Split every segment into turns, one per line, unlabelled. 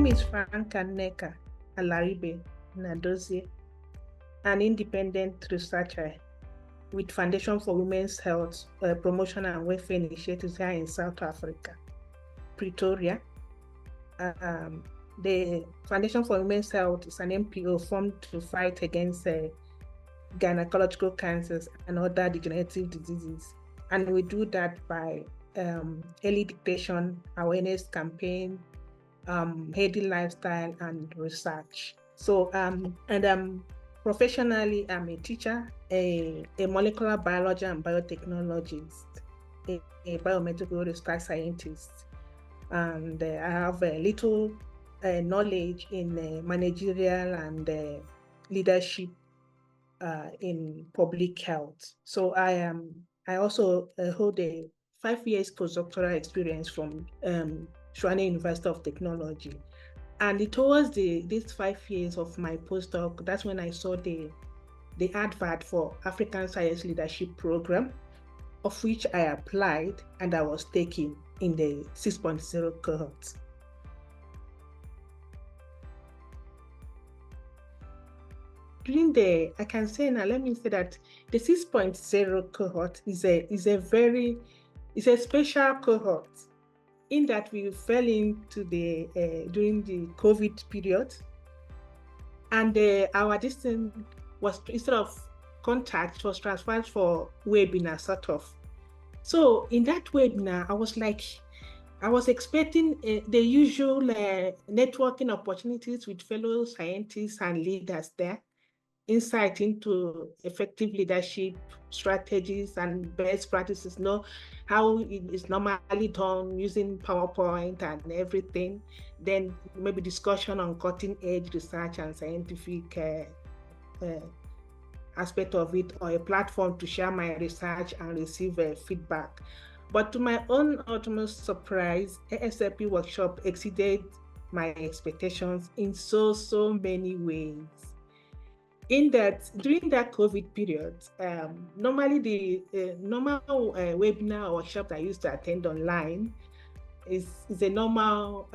name is Franca Alaribe Nadozie, an independent researcher with Foundation for Women's Health Promotion and Welfare Initiatives here in South Africa, Pretoria. The Foundation for Women's Health is an NPO formed to fight against gynecological cancers and other degenerative diseases. And we do that by early detection, awareness campaign, healthy lifestyle, and research. So, professionally, I'm a teacher, a molecular biology and biotechnologist, a biomedical research scientist, and I have a little knowledge in managerial and leadership in public health. So I also hold a 5 years postdoctoral experience from Tshwane University of Technology. And towards these 5 years of my postdoc, that's when I saw the advert for African Science Leadership Program, of which I applied and I was taken in the 6.0 cohort. I can say now, let me say that the 6.0 cohort is a special cohort in that we fell into during the COVID period, and our distance was, instead of contact, was transferred for webinar sort of. So in that webinar, I was expecting the usual networking opportunities with fellow scientists and leaders there, insight into effective leadership strategies and best practices, how it is normally done using PowerPoint and everything. Then maybe discussion on cutting edge research and scientific aspect of it, or a platform to share my research and receive feedback. But to my own utmost surprise, ASLP workshop exceeded my expectations in so many ways. In that, during that COVID period, normally the normal webinar or workshop I used to attend online is a normal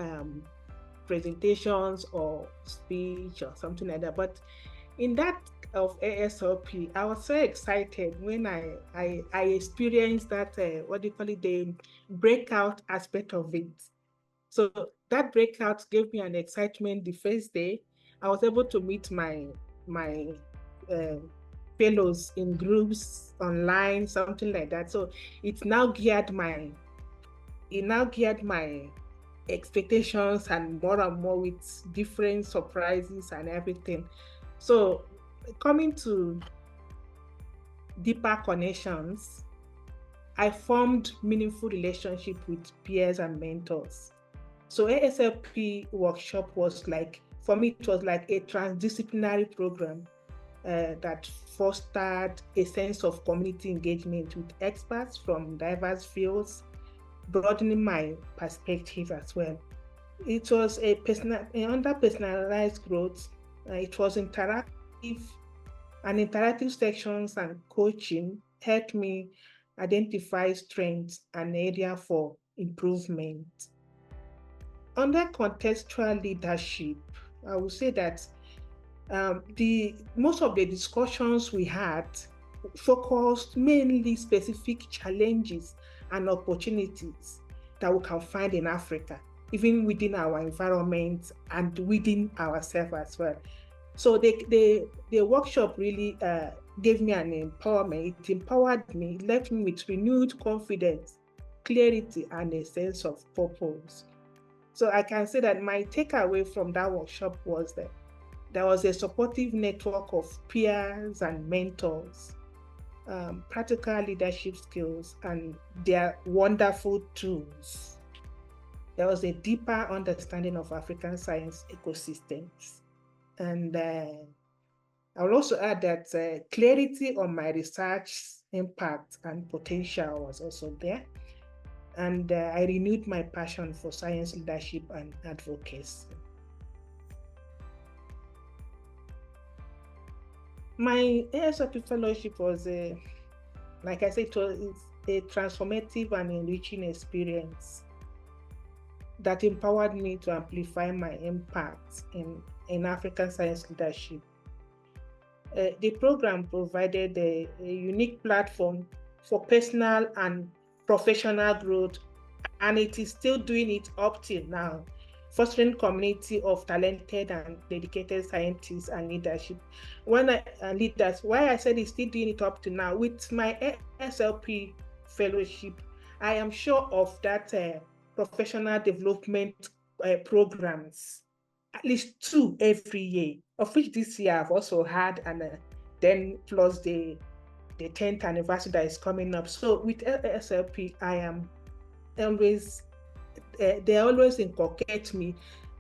presentations or speech or something like that. But in that of ASLP, I was so excited when I experienced that, the breakout aspect of it. So that breakout gave me an excitement. The first day, I was able to meet my fellows in groups online, something like that. So it now geared my expectations and more with different surprises and everything. So coming to deeper connections, I formed meaningful relationship with peers and mentors. So ASLP workshop was for me, it was like a transdisciplinary program that fostered a sense of community engagement with experts from diverse fields, broadening my perspective as well. It was under personalized growth. It was interactive, and interactive sections and coaching helped me identify strengths and area for improvement. Under contextual leadership, I would say that most of the discussions we had focused mainly specific challenges and opportunities that we can find in Africa, even within our environment and within ourselves as well. So the workshop really gave me an empowerment. It empowered me, left me with renewed confidence, clarity, and a sense of purpose. So I can say that my takeaway from that workshop was that there was a supportive network of peers and mentors, practical leadership skills, and their wonderful tools. There was a deeper understanding of African science ecosystems. And I will also add that clarity on my research impact and potential was also there. And I renewed my passion for science leadership and advocacy. My ASLP fellowship was, like I said, it was a transformative and enriching experience. that empowered me to amplify my impact in African science leadership. The program provided a unique platform for personal and professional growth, and it is still doing it up till now, fostering community of talented and dedicated scientists and leadership. Leaders, why I said it's still doing it up to now, with my ASLP fellowship, I am sure of that professional development programs, at least 2 every year, of which this year I've also had, and then plus the 10th anniversary that is coming up. So with ASLP, I am always, they always inculcate me.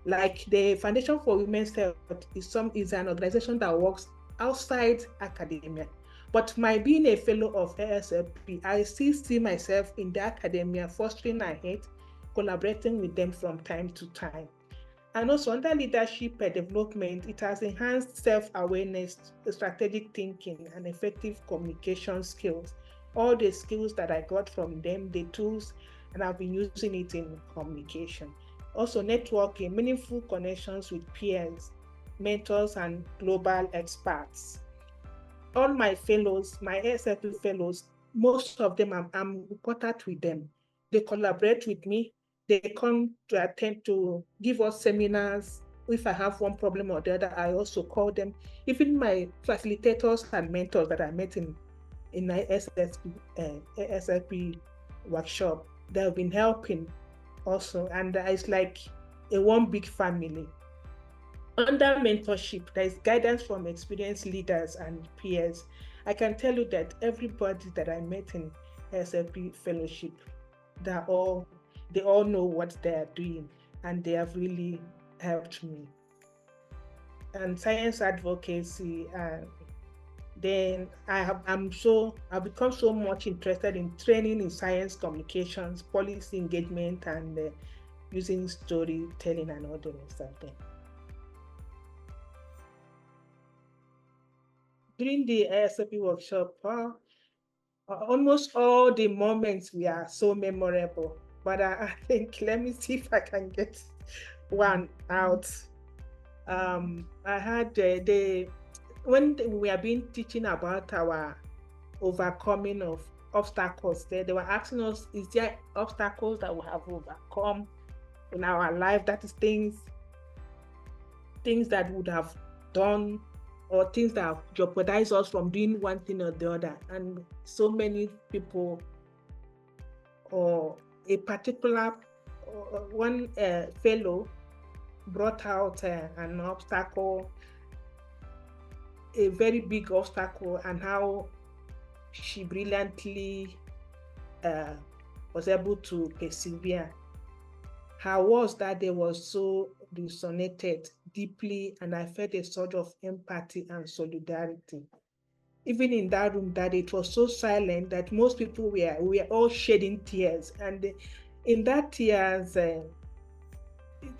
Like the Foundation for Women's Health is an organization that works outside academia. But my being a fellow of ASLP, I still see myself in the academia, fostering ahead, collaborating with them from time to time. And also under leadership development, it has enhanced self-awareness, strategic thinking, and effective communication skills. All the skills that I got from them, the tools, and I've been using it in communication. Also networking, meaningful connections with peers, mentors, and global experts. All my fellows, my ASLP fellows, most of them, I'm in contact with them. They collaborate with me. They come to attend to give us seminars. If I have one problem or the other, I also call them. Even my facilitators and mentors that I met in my ASLP workshop, they have been helping also. And it's like a one big family. Under mentorship, there is guidance from experienced leaders and peers. I can tell you that everybody that I met in ASLP fellowship, they all know what they are doing, and they have really helped me. And science advocacy, then I've become so much interested in training in science communications, policy engagement, and using storytelling and all the rest of them. During the ASLP workshop, almost all the moments were so memorable. But I think, let me see if I can get one out. I had when we have been teaching about our overcoming of obstacles, they were asking us, is there obstacles that we have overcome in our life? That is things that would have done, or things that have jeopardized us from doing one thing or the other. And so many people, or a particular one fellow brought out an obstacle, a very big obstacle, and how she brilliantly was able to persevere. Her words that day was so resonated deeply, and I felt a sort of empathy and solidarity. Even in that room that it was so silent that most people were all shedding tears, and in that tears, it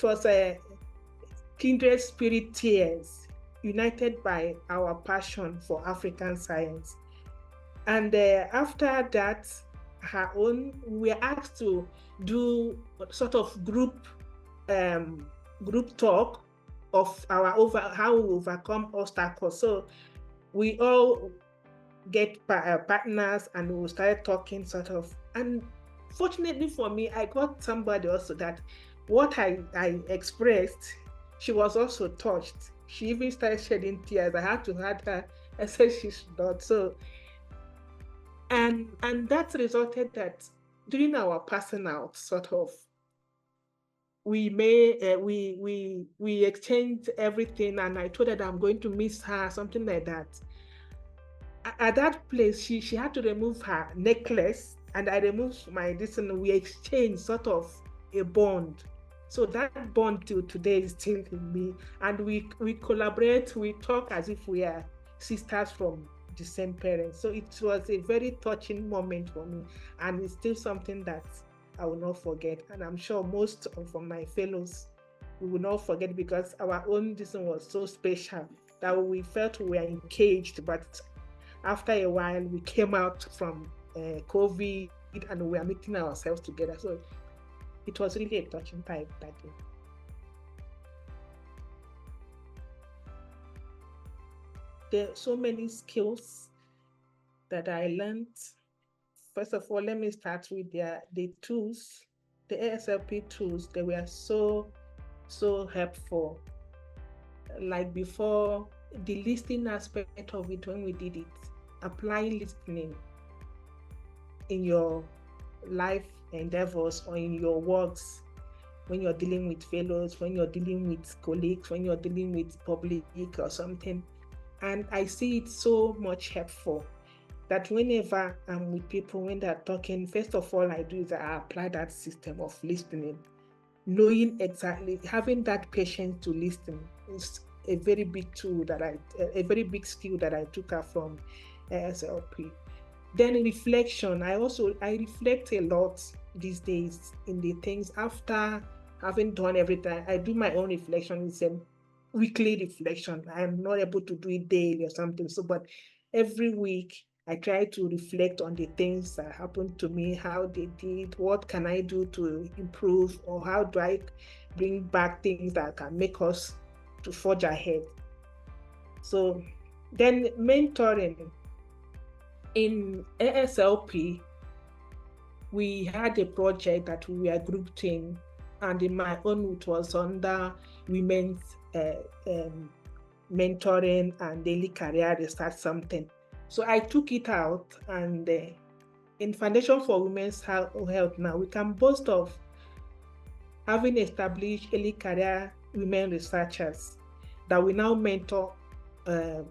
was a kindred spirit tears, united by our passion for African science. And after that, we were asked to do sort of group talk of how we overcome obstacles. So we all get partners, and we started talking sort of. And fortunately for me, I got somebody also that what I expressed, she was also touched. She even started shedding tears. I had to hug her. I said she should not. So, and that resulted that during our passing out, sort of, we exchanged everything, and I told her that I'm going to miss her, something like that. At that place, she had to remove her necklace, and I removed my this, and we exchanged sort of a bond. So that bond till today is still in me, and we collaborate, we talk as if we are sisters from the same parents. So it was a very touching moment for me, and it's still something that I will not forget. And I'm sure most of my fellows, we will not forget, because our own season was so special that we felt we were engaged. But after a while, we came out from COVID, and we are meeting ourselves together. So it was really a touching time that day. There are so many skills that I learned. First of all, let me start with the tools, the ASLP tools. They were so helpful. Like before, the listening aspect of it, when we did it, applying listening in your life endeavors or in your works, when you're dealing with fellows, when you're dealing with colleagues, when you're dealing with public or something. And I see it so much helpful that whenever I'm with people, when they're talking, first of all, I do is I apply that system of listening, knowing exactly, having that patience to listen is a very big tool a very big skill that I took up from ASLP. Then reflection, I reflect a lot these days in the things after having done everything. I do my own reflection. It's a weekly reflection. I'm not able to do it daily or something. So, but every week I try to reflect on the things that happened to me, how they did, what can I do to improve, or how do I bring back things that can make us to forge ahead. So then mentoring. In ASLP, we had a project that we were grouped in, and in my own, it was under women's mentoring and daily career research something. So I took it out, and in Foundation for Women's Health now, we can boast of having established early career women researchers that we now mentor the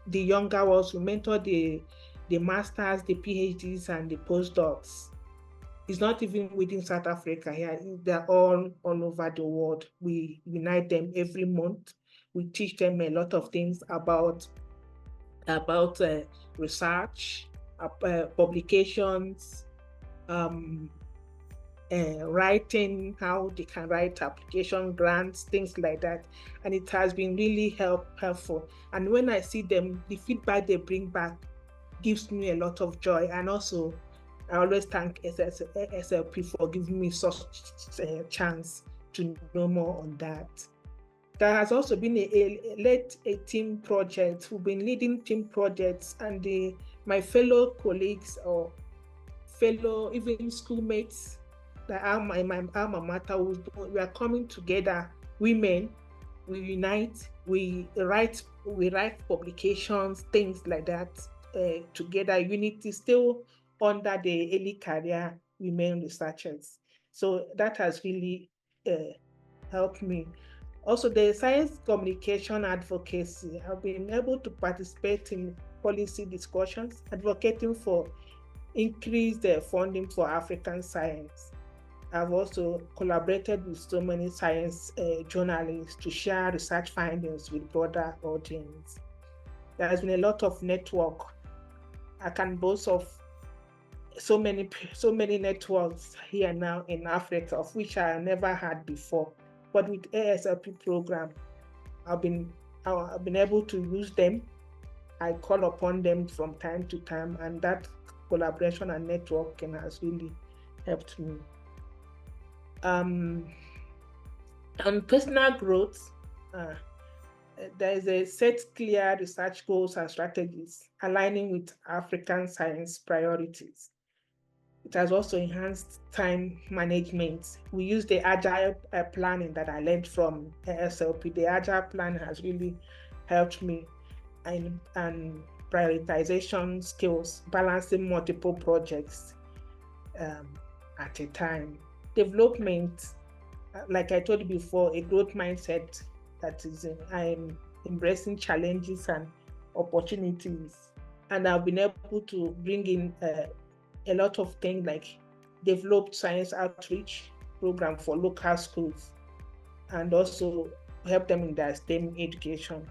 younger ones, we mentor the masters, the PhDs, and the postdocs. It's not even within South Africa here. They're all over the world. We unite them every month. We teach them a lot of things about research, publications, writing, how they can write application grants, things like that. And it has been really helpful. And when I see them, the feedback they bring back gives me a lot of joy. And also, I always thank ASLP for giving me such a chance to know more on that. There has also been a team project. We've been leading team projects, and my fellow colleagues or fellow even schoolmates that are my alma mater, we are coming together, women, we unite, we write publications, things like that, together. Unity still under the early career women researchers. So that has really helped me. Also, the science communication advocacy, I've been able to participate in policy discussions, advocating for increased funding for African science. I've also collaborated with so many science journalists to share research findings with broader audience. There has been a lot of network. I can boast of so many networks here now in Africa, of which I never had before. But with ASLP program, I've been able to use them. I call upon them from time to time, and that collaboration and networking has really helped me. On personal growth, there is a set clear research goals and strategies aligning with African science priorities. It has also enhanced time management. We use the agile planning that I learned from ASLP. The agile plan has really helped me, and prioritization skills, balancing multiple projects at a time. Development, like I told you before, a growth mindset that is, I'm embracing challenges and opportunities. And I've been able to bring in a lot of things like developed science outreach program for local schools, and also help them in their STEM education.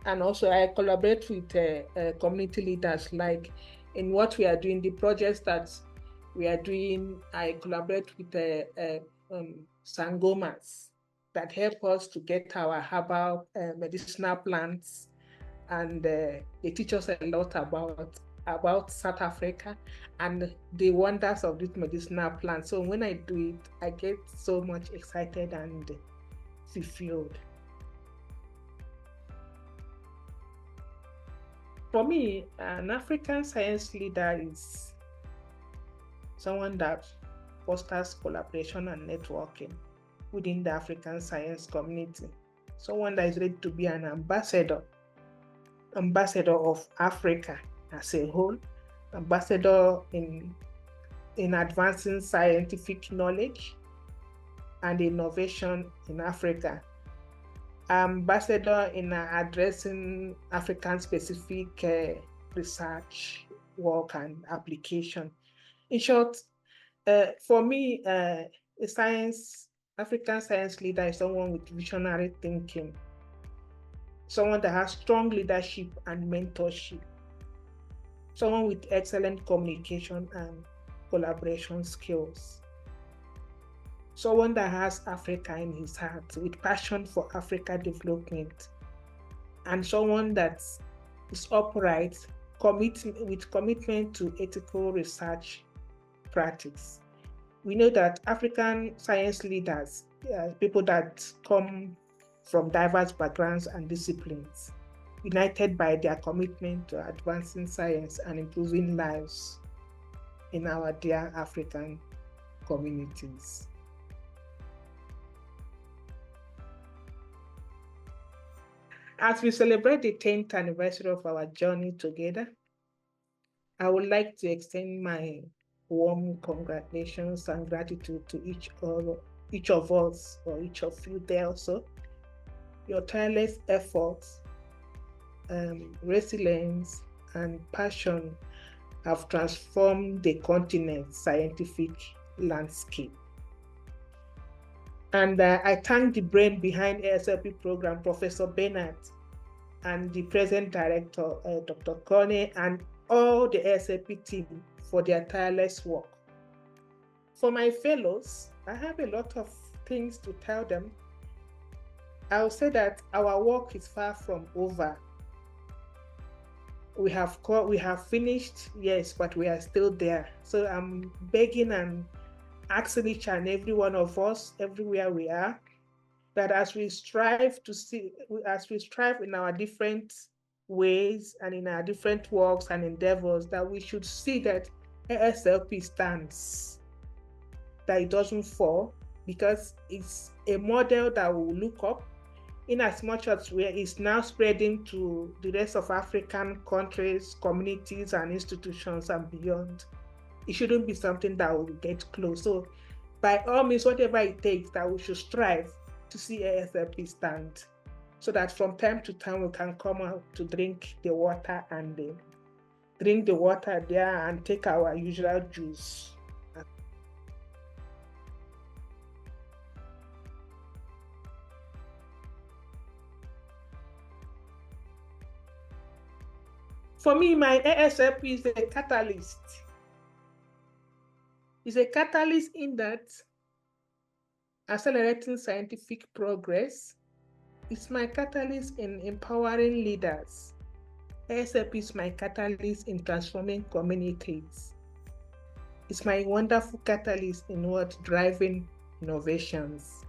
And also I collaborate with community leaders, like in what we are doing, the projects that we are doing, I collaborate with sangomas that help us to get our herbal medicinal plants, and they teach us a lot about about South Africa and the wonders of this medicinal plant. So when I do it, I get so much excited and fulfilled. For me, an African science leader is someone that fosters collaboration and networking within the African science community. Someone that is ready to be an ambassador of Africa as a whole, ambassador in advancing scientific knowledge and innovation in Africa, ambassador in addressing African-specific research work and application. In short, for me, African science leader is someone with visionary thinking, someone that has strong leadership and mentorship, someone with excellent communication and collaboration skills, someone that has Africa in his heart with passion for Africa development, and someone that is upright, with commitment to ethical research practice. We know that African science leaders, people that come from diverse backgrounds and disciplines, united by their commitment to advancing science and improving lives in our dear African communities. As we celebrate the 10th anniversary of our journey together, I would like to extend my warm congratulations and gratitude to each of us, or each of you there also. Your tireless efforts, resilience, and passion have transformed the continent's scientific landscape. And I thank the brain behind ASLP program, Professor Bernard, and the present director, Dr. Kone, and all the ASLP team for their tireless work. For my fellows, I have a lot of things to tell them. I'll say that our work is far from over. We have finished, yes, but we are still there. So I'm begging and asking each and every one of us, everywhere we are, that as we strive in our different ways and in our different works and endeavors, that we should see that ASLP stands, that it doesn't fall, because it's a model that we will look up, in as much as it's now spreading to the rest of African countries, communities, and institutions and beyond. It shouldn't be something that will get close. So by all means, whatever it takes, that we should strive to see ASLP stand, so that from time to time we can come out to drink the water there and take our usual juice. For me, my ASLP is a catalyst. It's a catalyst in that accelerating scientific progress. It's my catalyst in empowering leaders. ASLP is my catalyst in transforming communities. It's my wonderful catalyst in driving innovations.